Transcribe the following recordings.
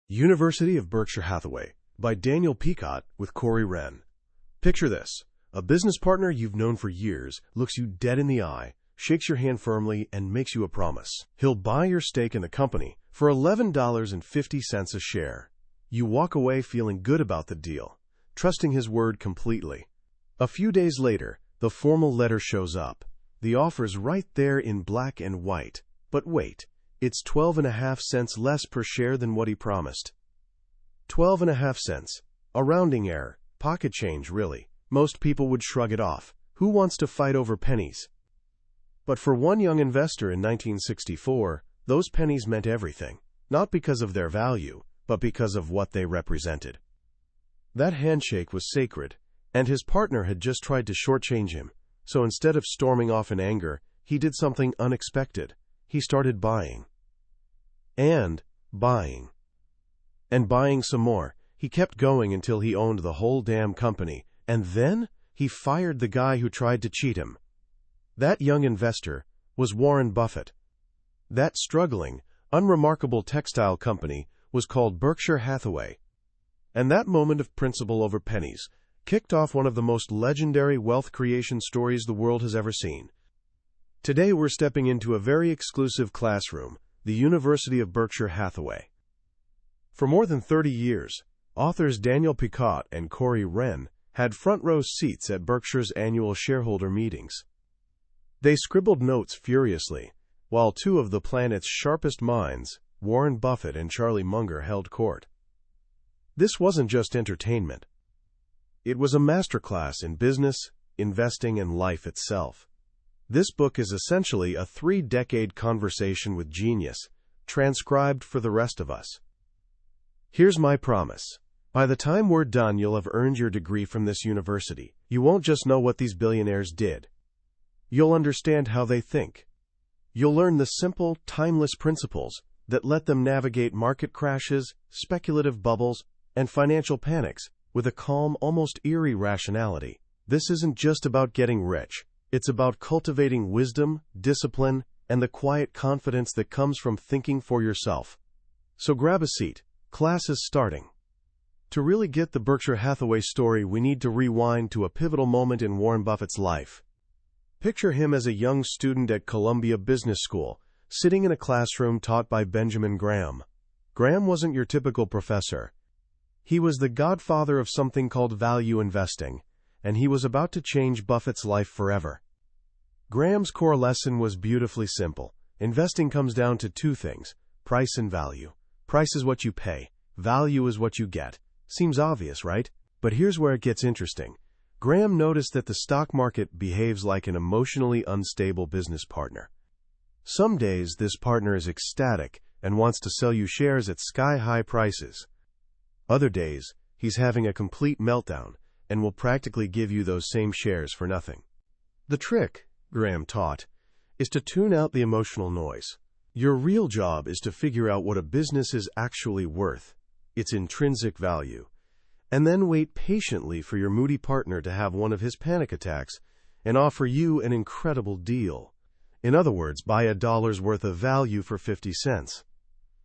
University of Berkshire Hathaway by Daniel Pecaut with Corey Wren. Picture this. A business partner you've known for years looks you dead in the eye, shakes your hand firmly, and makes you a promise. He'll buy your stake in the company for $11.50 a share. You walk away feeling good about the deal, trusting his word completely. A few days later, the formal letter shows up. The offer's right there in black and white. But wait. It's 12.5 cents less per share than what he promised. 12.5 cents. A rounding error. Pocket change, really. Most people would shrug it off. Who wants to fight over pennies? But for one young investor in 1964, those pennies meant everything. Not because of their value, but because of what they represented. That handshake was sacred, and his partner had just tried to shortchange him. So instead of storming off in anger, he did something unexpected. He started buying. And buying. And buying some more. He kept going until he owned the whole damn company. And then he fired the guy who tried to cheat him. That young investor was Warren Buffett. That struggling, unremarkable textile company was called Berkshire Hathaway. And that moment of principle over pennies kicked off one of the most legendary wealth creation stories the world has ever seen. Today we're stepping into a very exclusive classroom, the University of Berkshire Hathaway. For more than 30 years, authors Daniel Pecaut and Corey Wren had front-row seats at Berkshire's annual shareholder meetings. They scribbled notes furiously, while two of the planet's sharpest minds, Warren Buffett and Charlie Munger, held court. This wasn't just entertainment. It was a masterclass in business, investing, and life itself. This book is essentially a 3-decade conversation with genius, transcribed for the rest of us. Here's my promise. By the time we're done, you'll have earned your degree from this university. You won't just know what these billionaires did. You'll understand how they think. You'll learn the simple, timeless principles that let them navigate market crashes, speculative bubbles, and financial panics with a calm, almost eerie rationality. This isn't just about getting rich. It's about cultivating wisdom, discipline, and the quiet confidence that comes from thinking for yourself. So grab a seat. Class is starting. To really get the Berkshire Hathaway story, we need to rewind to a pivotal moment in Warren Buffett's life. Picture him as a young student at Columbia Business School, sitting in a classroom taught by Benjamin Graham. Graham wasn't your typical professor. He was the godfather of something called value investing, and he was about to change Buffett's life forever. Graham's core lesson was beautifully simple. Investing comes down to two things: price and value. Price is what you pay. Value is what you get. Seems obvious, right? But here's where it gets interesting. Graham noticed that the stock market behaves like an emotionally unstable business partner. Some days, this partner is ecstatic and wants to sell you shares at sky-high prices. Other days, he's having a complete meltdown and will practically give you those same shares for nothing. The trick, Graham taught, is to tune out the emotional noise. Your real job is to figure out what a business is actually worth, its intrinsic value, and then wait patiently for your moody partner to have one of his panic attacks and offer you an incredible deal. In other words, buy $1 worth of value for 50 cents.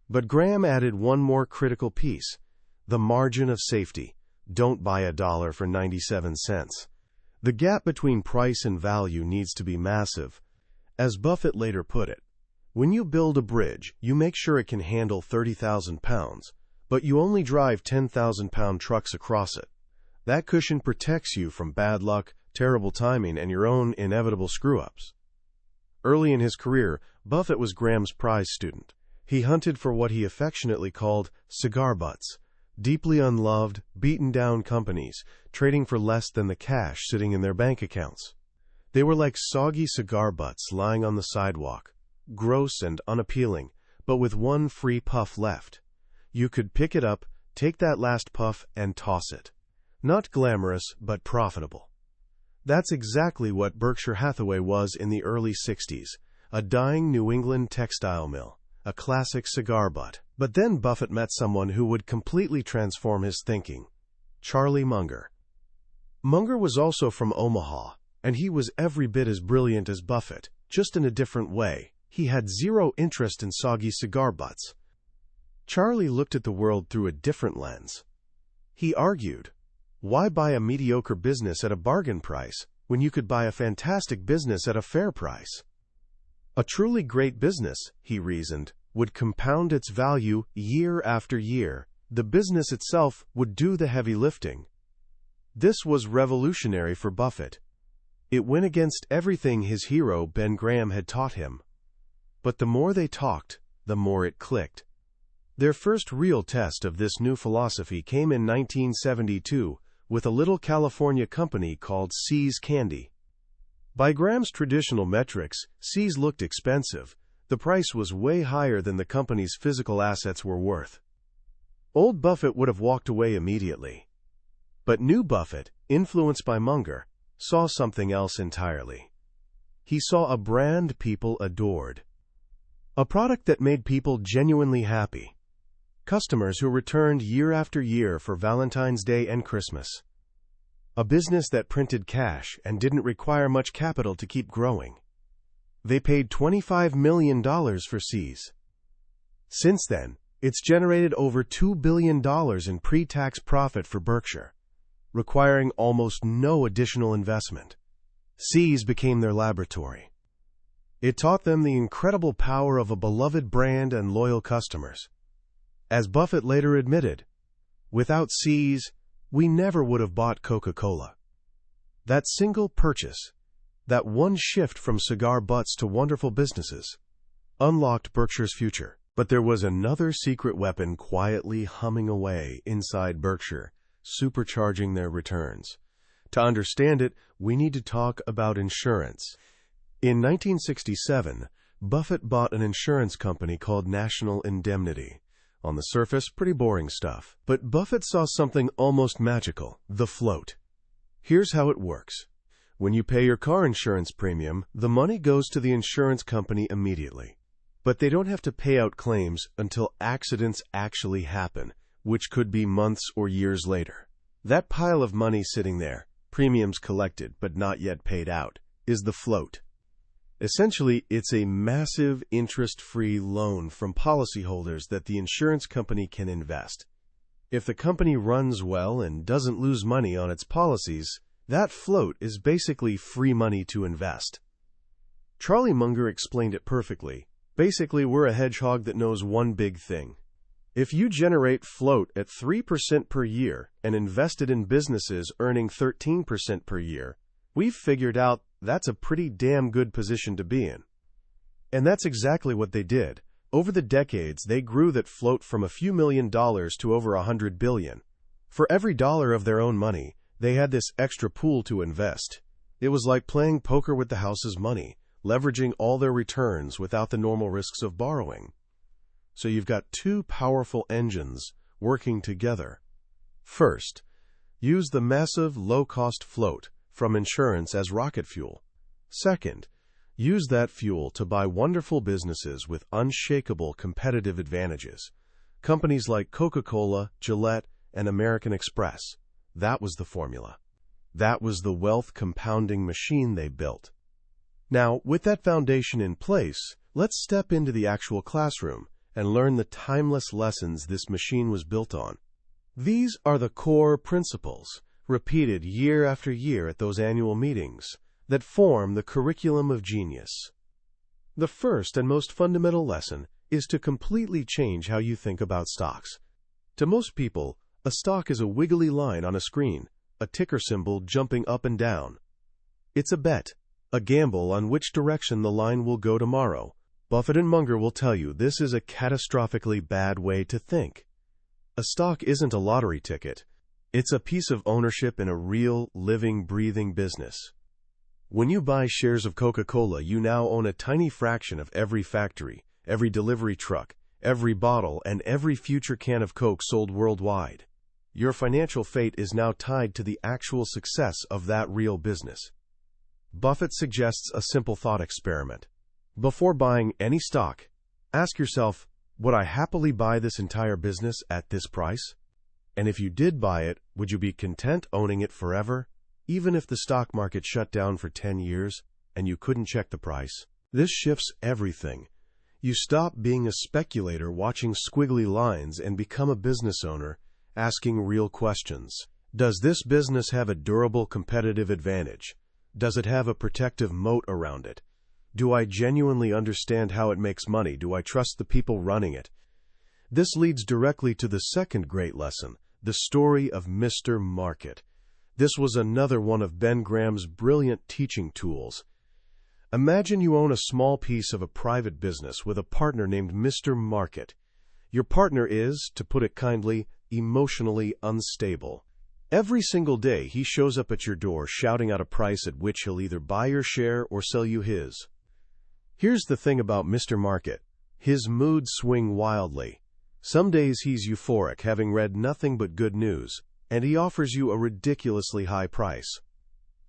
But Graham added one more critical piece: the margin of safety. Don't buy $1 for 97 cents. The gap between price and value needs to be massive. As Buffett later put it, when you build a bridge, you make sure it can handle 30,000 pounds, but you only drive 10,000-pound trucks across it. That cushion protects you from bad luck, terrible timing, and your own inevitable screw-ups. Early in his career, Buffett was Graham's prize student. He hunted for what he affectionately called cigar butts, deeply unloved, beaten-down companies trading for less than the cash sitting in their bank accounts. They were like soggy cigar butts lying on the sidewalk, gross and unappealing, but with one free puff left. You could pick it up, take that last puff, and toss it. Not glamorous, but profitable. That's exactly what Berkshire Hathaway was in the early 60s, a dying New England textile mill, a classic cigar butt. But then Buffett met someone who would completely transform his thinking: Charlie Munger. Munger was also from Omaha, and he was every bit as brilliant as Buffett, just in a different way. He had zero interest in soggy cigar butts. Charlie looked at the world through a different lens. He argued, why buy a mediocre business at a bargain price when you could buy a fantastic business at a fair price? A truly great business, he reasoned, would compound its value year after year. The business itself would do the heavy lifting. This was revolutionary for Buffett. It went against everything his hero Ben Graham had taught him. But the more they talked, the more it clicked. Their first real test of this new philosophy came in 1972 with a little California company called See's Candy. By Graham's traditional metrics, See's looked expensive. The price was way higher than the company's physical assets were worth. Old Buffett would have walked away immediately. But new Buffett, influenced by Munger, saw something else entirely. He saw a brand people adored. A product that made people genuinely happy. Customers who returned year after year for Valentine's Day and Christmas. A business that printed cash and didn't require much capital to keep growing. They paid $25 million for See's. Since then, it's generated over $2 billion in pre-tax profit for Berkshire, requiring almost no additional investment. See's became their laboratory. It taught them the incredible power of a beloved brand and loyal customers. As Buffett later admitted, without See's, we never would have bought Coca-Cola. That single purchase, that one shift from cigar butts to wonderful businesses, unlocked Berkshire's future. But there was another secret weapon quietly humming away inside Berkshire, supercharging their returns. To understand it, we need to talk about insurance. In 1967, Buffett bought an insurance company called National Indemnity. On the surface, pretty boring stuff. But Buffett saw something almost magical, the float. Here's how it works. When you pay your car insurance premium, the money goes to the insurance company immediately. But they don't have to pay out claims until accidents actually happen, which could be months or years later. That pile of money sitting there, premiums collected but not yet paid out, is the float. Essentially, it's a massive interest-free loan from policyholders that the insurance company can invest. If the company runs well and doesn't lose money on its policies, that float is basically free money to invest. Charlie Munger explained it perfectly. Basically, we're a hedgehog that knows one big thing. If you generate float at 3% per year and invest it in businesses earning 13% per year, we've figured out that's a pretty damn good position to be in. And that's exactly what they did. Over the decades, they grew that float from a few $1 million to over $100 billion. For every dollar of their own money, they had this extra pool to invest. It was like playing poker with the house's money, leveraging all their returns without the normal risks of borrowing. So you've got two powerful engines working together. First, use the massive low-cost float from insurance as rocket fuel. Second, use that fuel to buy wonderful businesses with unshakable competitive advantages. Companies like Coca-Cola, Gillette, and American Express. That was the formula. That was the wealth compounding machine they built. Now, with that foundation in place, let's step into the actual classroom and learn the timeless lessons this machine was built on. These are the core principles, repeated year after year at those annual meetings, that form the curriculum of genius. The first and most fundamental lesson is to completely change how you think about stocks. To most people, a stock is a wiggly line on a screen, a ticker symbol jumping up and down. It's a bet, a gamble on which direction the line will go tomorrow. Buffett and Munger will tell you this is a catastrophically bad way to think. A stock isn't a lottery ticket. It's a piece of ownership in a real, living, breathing business. When you buy shares of Coca-Cola, you now own a tiny fraction of every factory, every delivery truck, every bottle, and every future can of Coke sold worldwide. Your financial fate is now tied to the actual success of that real business. Buffett suggests a simple thought experiment. Before buying any stock, ask yourself, would I happily buy this entire business at this price? And if you did buy it, would you be content owning it forever, even if the stock market shut down for 10 years and you couldn't check the price? This shifts everything. You stop being a speculator watching squiggly lines and become a business owner, asking real questions. Does this business have a durable competitive advantage? Does it have a protective moat around it? Do I genuinely understand how it makes money? Do I trust the people running it? This leads directly to the second great lesson, the story of Mr. Market. This was another one of Ben Graham's brilliant teaching tools. Imagine you own a small piece of a private business with a partner named Mr. Market. Your partner is, to put it kindly, emotionally unstable. Every single day he shows up at your door shouting out a price at which he'll either buy your share or sell you his. Here's the thing about Mr. Market. His moods swing wildly. Some days he's euphoric, having read nothing but good news, and he offers you a ridiculously high price.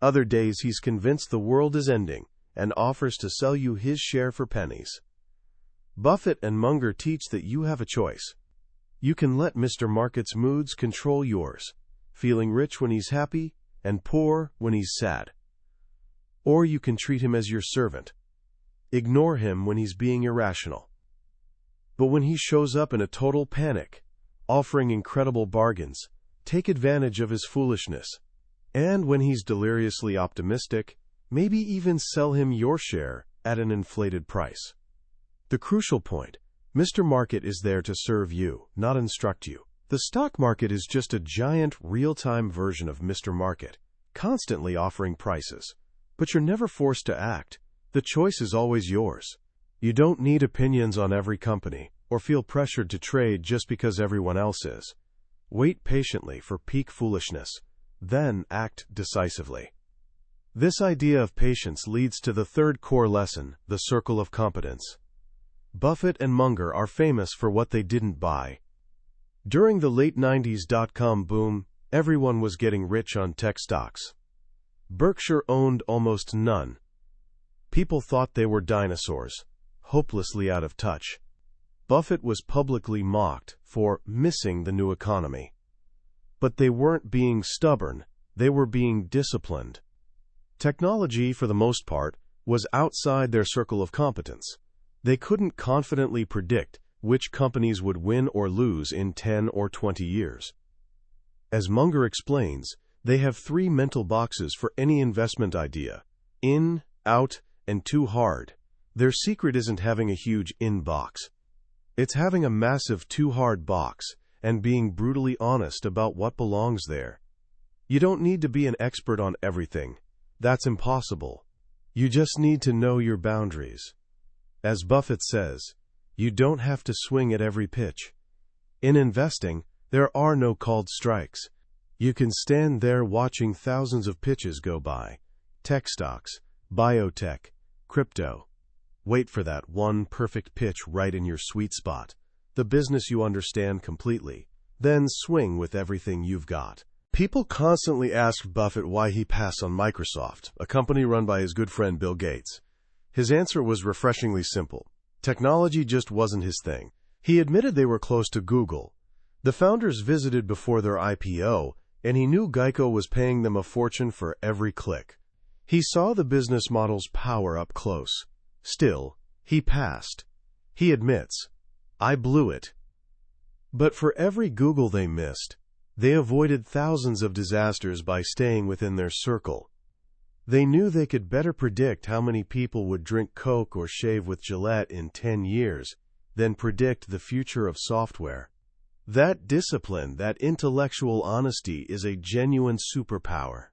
Other days he's convinced the world is ending and offers to sell you his share for pennies. Buffett and Munger teach that you have a choice. You can let Mr. Market's moods control yours, feeling rich when he's happy and poor when he's sad. Or you can treat him as your servant. Ignore him when he's being irrational. But when he shows up in a total panic, offering incredible bargains, take advantage of his foolishness. And when he's deliriously optimistic, maybe even sell him your share at an inflated price. The crucial point, Mr. Market is there to serve you, not instruct you. The stock market is just a giant real-time version of Mr. Market, constantly offering prices. But you're never forced to act. The choice is always yours. You don't need opinions on every company, or feel pressured to trade just because everyone else is. Wait patiently for peak foolishness, then act decisively. This idea of patience leads to the third core lesson, the circle of competence. Buffett and Munger are famous for what they didn't buy. During the late 90s dot-com boom, everyone was getting rich on tech stocks. Berkshire owned almost none. People thought they were dinosaurs, hopelessly out of touch. Buffett was publicly mocked for missing the new economy. But they weren't being stubborn, they were being disciplined. Technology, for the most part, was outside their circle of competence. They couldn't confidently predict which companies would win or lose in 10 or 20 years. As Munger explains, they have 3 mental boxes for any investment idea: in, out, and too hard. Their secret isn't having a huge in box. It's having a massive too hard box and being brutally honest about what belongs there. You don't need to be an expert on everything. That's impossible. You just need to know your boundaries. As Buffett says, you don't have to swing at every pitch. In investing, there are no called strikes. You can stand there watching thousands of pitches go by. Tech stocks, biotech, crypto. Wait for that one perfect pitch right in your sweet spot, the business you understand completely. Then swing with everything you've got. People constantly asked Buffett why he passed on Microsoft, a company run by his good friend Bill Gates. His answer was refreshingly simple. Technology just wasn't his thing. He admitted they were close to Google. The founders visited before their IPO, and he knew Geico was paying them a fortune for every click. He saw the business model's power up close. Still, he passed. He admits, I blew it. But for every Google they missed, they avoided thousands of disasters by staying within their circle. They knew they could better predict how many people would drink Coke or shave with Gillette in 10 years than predict the future of software. That discipline, that intellectual honesty, is a genuine superpower.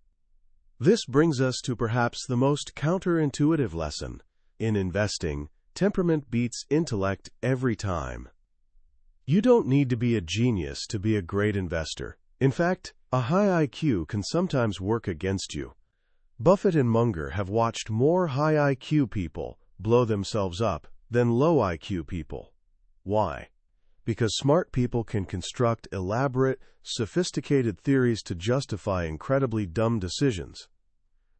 This brings us to perhaps the most counterintuitive lesson. In investing, temperament beats intellect every time. You don't need to be a genius to be a great investor. In fact, a high IQ can sometimes work against you. Buffett and Munger have watched more high IQ people blow themselves up than low IQ people. Why? Because smart people can construct elaborate, sophisticated theories to justify incredibly dumb decisions.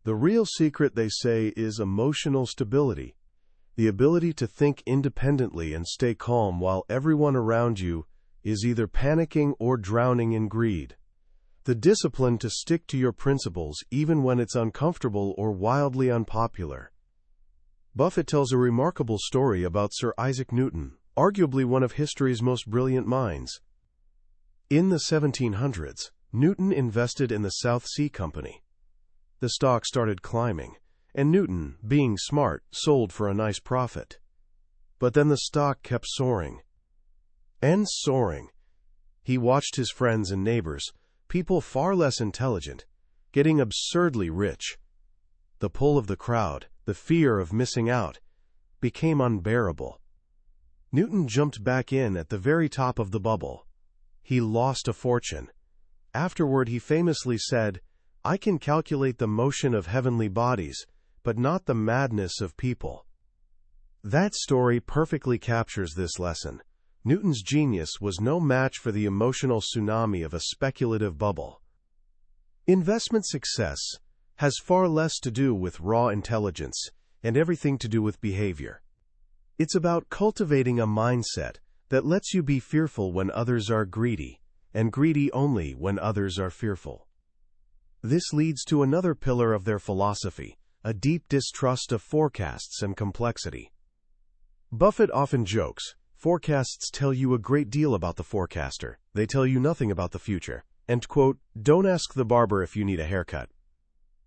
The real secret, they say, is emotional stability, the ability to think independently and stay calm while everyone around you is either panicking or drowning in greed. The discipline to stick to your principles even when it's uncomfortable or wildly unpopular. Buffett tells a remarkable story about Sir Isaac Newton, arguably one of history's most brilliant minds. In the 1700s, Newton invested in the South Sea Company. The stock started climbing, and Newton, being smart, sold for a nice profit. But then the stock kept soaring. And soaring. He watched his friends and neighbors, people far less intelligent, getting absurdly rich. The pull of the crowd, the fear of missing out, became unbearable. Newton jumped back in at the very top of the bubble. He lost a fortune. Afterward he famously said, "I can calculate the motion of heavenly bodies, but not the madness of people." That story perfectly captures this lesson. Newton's genius was no match for the emotional tsunami of a speculative bubble. Investment success has far less to do with raw intelligence and everything to do with behavior. It's about cultivating a mindset that lets you be fearful when others are greedy, and greedy only when others are fearful. This leads to another pillar of their philosophy, a deep distrust of forecasts and complexity. Buffett often jokes, "Forecasts tell you a great deal about the forecaster. They tell you nothing about the future." And, quote, "Don't ask the barber if you need a haircut."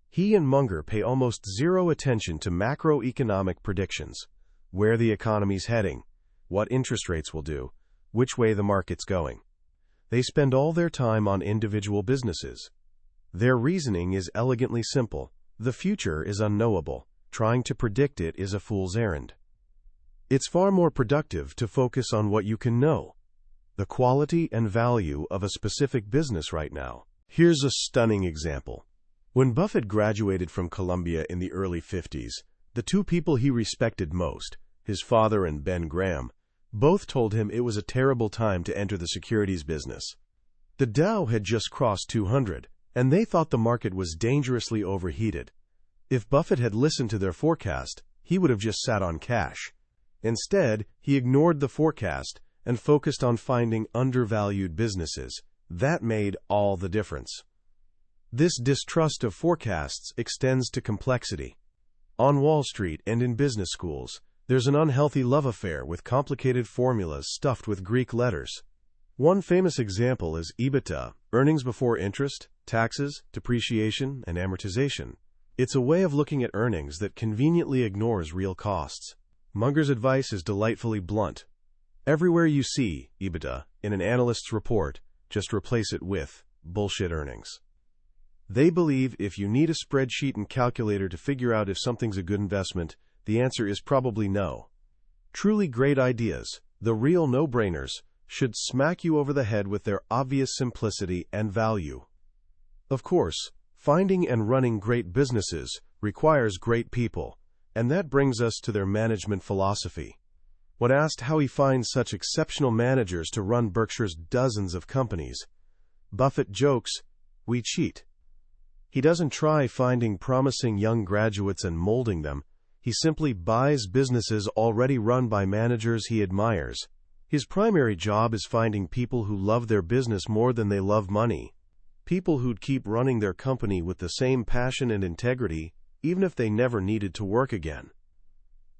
He and Munger pay almost zero attention to macroeconomic predictions, where the economy's heading, what interest rates will do, which way the market's going. They spend all their time on individual businesses. Their reasoning is elegantly simple. The future is unknowable. Trying to predict it is a fool's errand. It's far more productive to focus on what you can know, the quality and value of a specific business right now. Here's a stunning example. When Buffett graduated from Columbia in the early 50s, the two people he respected most, his father and Ben Graham, both told him it was a terrible time to enter the securities business. The Dow had just crossed 200, and they thought the market was dangerously overheated. If Buffett had listened to their forecast, he would have just sat on cash. Instead, he ignored the forecast and focused on finding undervalued businesses. That made all the difference. This distrust of forecasts extends to complexity. On Wall Street and in business schools, there's an unhealthy love affair with complicated formulas stuffed with Greek letters. One famous example is EBITDA, earnings before interest, taxes, depreciation, and amortization. It's a way of looking at earnings that conveniently ignores real costs. Munger's advice is delightfully blunt. Everywhere you see EBITDA in an analyst's report, just replace it with bullshit earnings. They believe if you need a spreadsheet and calculator to figure out if something's a good investment, the answer is probably no. Truly great ideas, the real no-brainers, should smack you over the head with their obvious simplicity and value. Of course, finding and running great businesses requires great people, and that brings us to their management philosophy. When asked how he finds such exceptional managers to run Berkshire's dozens of companies, Buffett jokes, "We cheat." He doesn't try finding promising young graduates and molding them. He simply buys businesses already run by managers he admires. His primary job is finding people who love their business more than they love money. People who'd keep running their company with the same passion and integrity, even if they never needed to work again.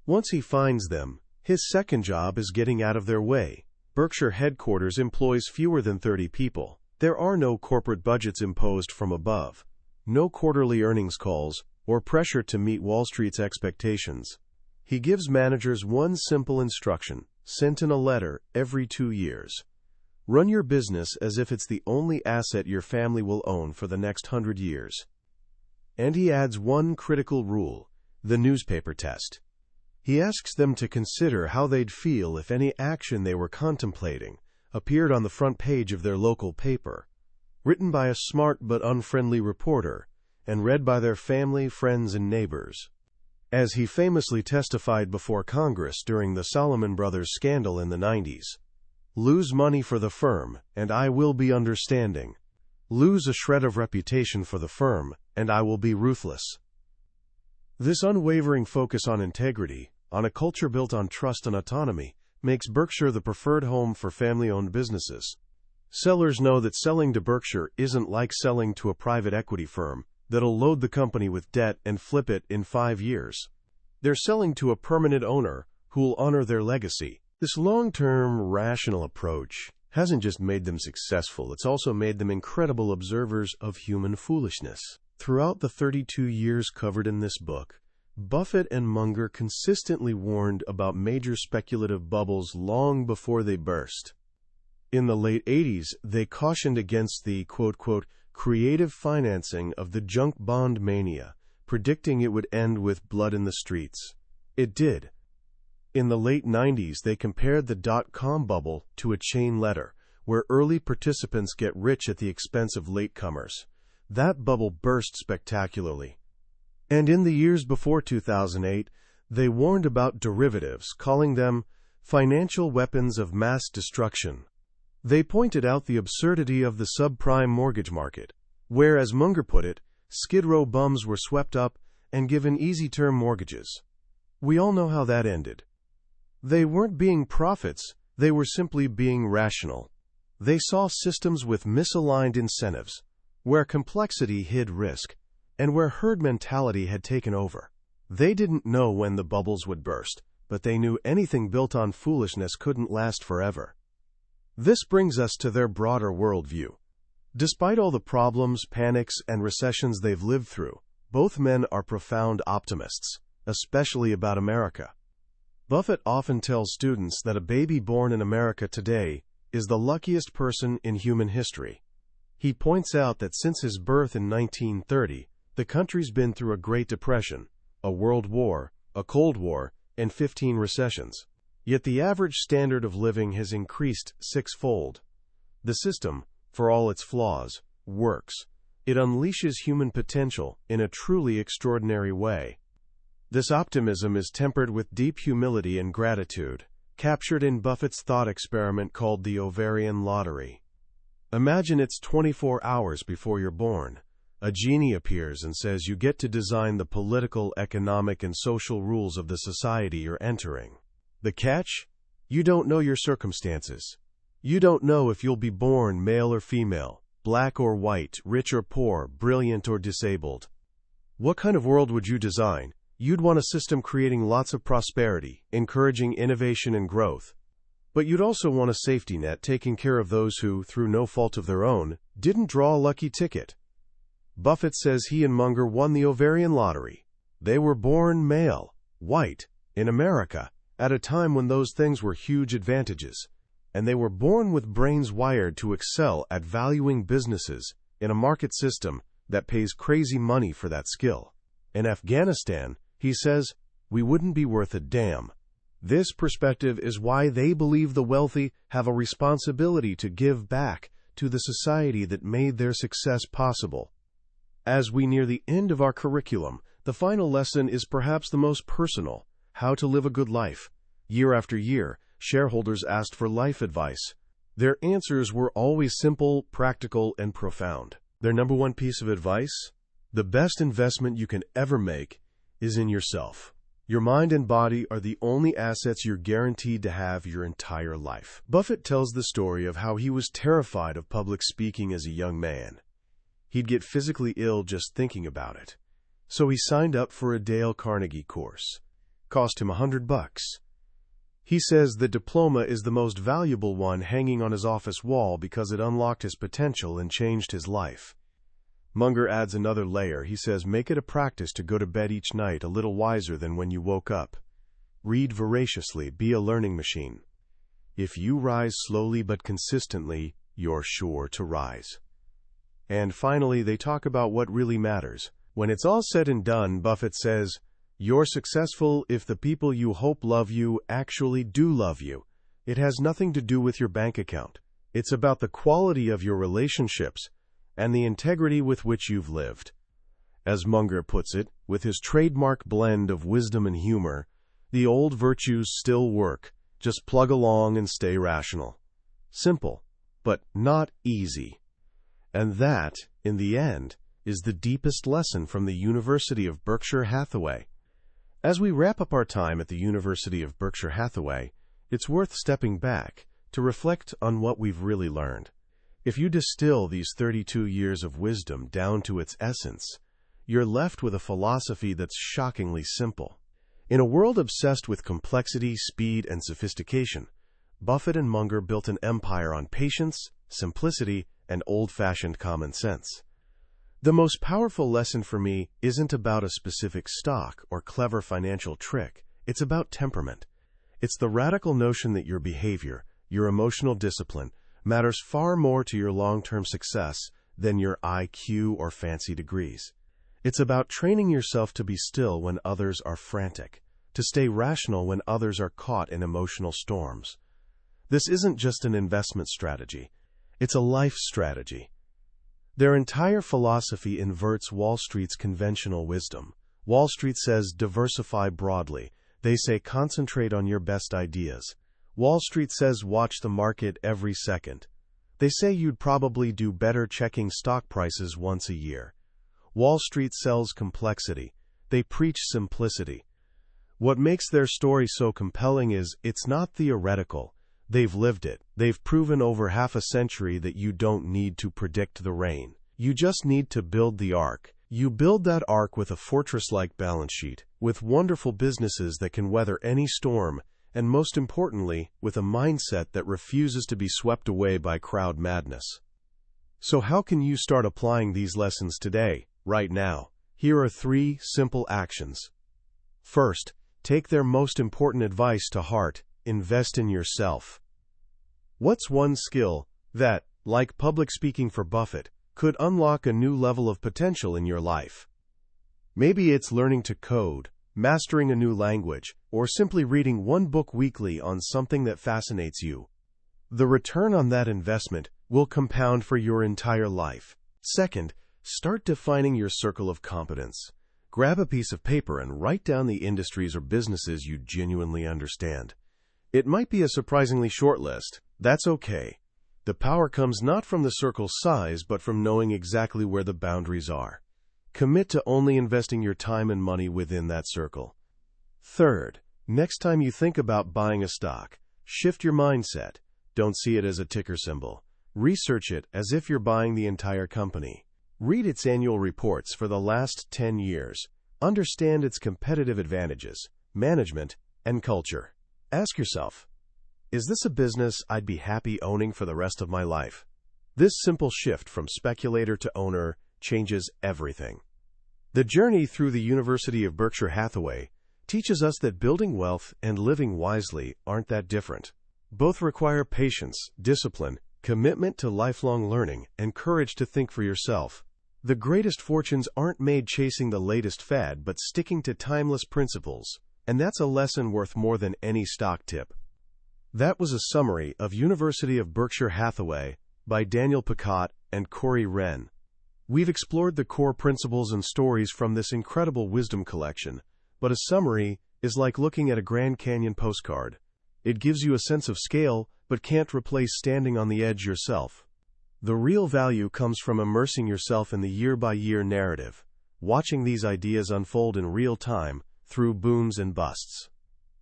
Once he finds them, his second job is getting out of their way. Berkshire headquarters employs fewer than 30 people. There are no corporate budgets imposed from above, no quarterly earnings calls, or pressure to meet Wall Street's expectations. He gives managers one simple instruction, sent in a letter every 2 years. Run your business as if it's the only asset your family will own for the next 100 years. And he adds one critical rule, the newspaper test. He asks them to consider how they'd feel if any action they were contemplating appeared on the front page of their local paper, written by a smart but unfriendly reporter, and read by their family, friends, and neighbors. As he famously testified before Congress during the Salomon Brothers scandal in the 90s, "Lose money for the firm, and I will be understanding. Lose a shred of reputation for the firm, and I will be ruthless." This unwavering focus on integrity, on a culture built on trust and autonomy, makes Berkshire the preferred home for family-owned businesses. Sellers know that selling to Berkshire isn't like selling to a private equity firm that'll load the company with debt and flip it in 5 years. They're selling to a permanent owner who'll honor their legacy. This long-term, rational approach hasn't just made them successful, it's also made them incredible observers of human foolishness. Throughout the 32 years covered in this book, Buffett and Munger consistently warned about major speculative bubbles long before they burst. In the late 80s, they cautioned against the, quote, creative financing of the junk bond mania, predicting it would end with blood in the streets. It did. In the late 90s, they compared the dot-com bubble to a chain letter, where early participants get rich at the expense of latecomers. That bubble burst spectacularly. And in the years before 2008, they warned about derivatives, calling them financial weapons of mass destruction. They pointed out the absurdity of the subprime mortgage market, where, as Munger put it, Skid Row bums were swept up and given easy-term mortgages. We all know how that ended. They weren't being prophets, they were simply being rational. They saw systems with misaligned incentives, where complexity hid risk, and where herd mentality had taken over. They didn't know when the bubbles would burst, but they knew anything built on foolishness couldn't last forever. This brings us to their broader worldview. Despite all the problems, panics, and recessions they've lived through, both men are profound optimists, especially about America. Buffett often tells students that a baby born in America today is the luckiest person in human history. He points out that since his birth in 1930, the country's been through a Great Depression, a World War, a Cold War, and 15 recessions. Yet the average standard of living has increased sixfold. The system, for all its flaws, works. It unleashes human potential in a truly extraordinary way. This optimism is tempered with deep humility and gratitude, captured in Buffett's thought experiment called the ovarian lottery. Imagine it's 24 hours before you're born. A genie appears and says you get to design the political, economic, and social rules of the society you're entering. The catch? You don't know your circumstances. You don't know if you'll be born male or female, black or white, rich or poor, brilliant or disabled. What kind of world would you design? You'd want a system creating lots of prosperity, encouraging innovation and growth. But you'd also want a safety net taking care of those who, through no fault of their own, didn't draw a lucky ticket. Buffett says he and Munger won the ovarian lottery. They were born male, white, in America, at a time when those things were huge advantages. And they were born with brains wired to excel at valuing businesses in a market system that pays crazy money for that skill. In Afghanistan, he says, we wouldn't be worth a damn. This perspective is why they believe the wealthy have a responsibility to give back to the society that made their success possible. As we near the end of our curriculum, the final lesson is perhaps the most personal: how to live a good life. Year after year, shareholders asked for life advice. Their answers were always simple, practical, and profound. Their number one piece of advice? The best investment you can ever make is in yourself. Your mind and body are the only assets you're guaranteed to have your entire life. Buffett tells the story of how he was terrified of public speaking as a young man. He'd get physically ill just thinking about it. So he signed up for a Dale Carnegie course. Cost him $100. He says the diploma is the most valuable one hanging on his office wall because it unlocked his potential and changed his life. Munger adds another layer. He says, make it a practice to go to bed each night a little wiser than when you woke up. Read voraciously, be a learning machine. If you rise slowly but consistently, you're sure to rise. And finally, they talk about what really matters. When it's all said and done, Buffett says, you're successful if the people you hope love you actually do love you. It has nothing to do with your bank account. It's about the quality of your relationships and the integrity with which you've lived. As Munger puts it, with his trademark blend of wisdom and humor, the old virtues still work. Just plug along and stay rational. Simple, but not easy. And that, in the end, is the deepest lesson from the University of Berkshire Hathaway. As we wrap up our time at the University of Berkshire Hathaway, it's worth stepping back to reflect on what we've really learned. If you distill these 32 years of wisdom down to its essence, you're left with a philosophy that's shockingly simple. In a world obsessed with complexity, speed, and sophistication, Buffett and Munger built an empire on patience, simplicity, and old-fashioned common sense. The most powerful lesson for me isn't about a specific stock or clever financial trick. It's about temperament. It's the radical notion that your behavior, your emotional discipline, matters far more to your long-term success than your IQ or fancy degrees. It's about training yourself to be still when others are frantic, to stay rational when others are caught in emotional storms. This isn't just an investment strategy. It's a life strategy. Their entire philosophy inverts Wall Street's conventional wisdom. Wall Street says diversify broadly. They say concentrate on your best ideas. Wall Street says watch the market every second. They say you'd probably do better checking stock prices once a year. Wall Street sells complexity. They preach simplicity. What makes their story so compelling is it's not theoretical. They've lived it. They've proven over half a century that you don't need to predict the rain. You just need to build the ark. You build that ark with a fortress-like balance sheet, with wonderful businesses that can weather any storm, and most importantly, with a mindset that refuses to be swept away by crowd madness. So how can you start applying these lessons today, right now? Here are 3 simple actions. First, take their most important advice to heart. Invest in yourself. What's one skill that, like public speaking for Buffett, could unlock a new level of potential in your life? Maybe it's learning to code, mastering a new language, or simply reading one book weekly on something that fascinates you. The return on that investment will compound for your entire life. Second, start defining your circle of competence. Grab a piece of paper and write down the industries or businesses you genuinely understand. It might be a surprisingly short list. That's okay. The power comes not from the circle's size, but from knowing exactly where the boundaries are. Commit to only investing your time and money within that circle. Third, next time you think about buying a stock, shift your mindset. Don't see it as a ticker symbol. Research it as if you're buying the entire company. Read its annual reports for the last 10 years. Understand its competitive advantages, management, and culture. Ask yourself, is this a business I'd be happy owning for the rest of my life? This simple shift from speculator to owner changes everything. The journey through the University of Berkshire Hathaway teaches us that building wealth and living wisely aren't that different. Both require patience, discipline, commitment to lifelong learning, and courage to think for yourself. The greatest fortunes aren't made chasing the latest fad, but sticking to timeless principles. And that's a lesson worth more than any stock tip. That was a summary of University of Berkshire Hathaway by Daniel Pecaut and Corey Wren. We've explored the core principles and stories from this incredible wisdom collection, but a summary is like looking at a Grand Canyon postcard. It gives you a sense of scale, but can't replace standing on the edge yourself. The real value comes from immersing yourself in the year-by-year narrative, watching these ideas unfold in real time, through booms and busts.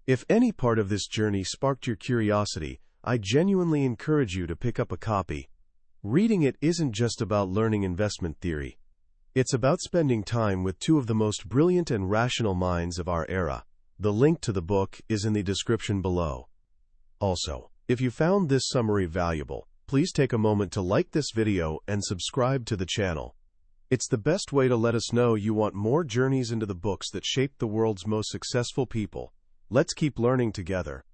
If any part of this journey sparked your curiosity, I genuinely encourage you to pick up a copy. Reading it isn't just about learning investment theory. It's about spending time with 2 of the most brilliant and rational minds of our era. The link to the book is in the description below. Also, if you found this summary valuable, please take a moment to like this video and subscribe to the channel. It's the best way to let us know you want more journeys into the books that shaped the world's most successful people. Let's keep learning together.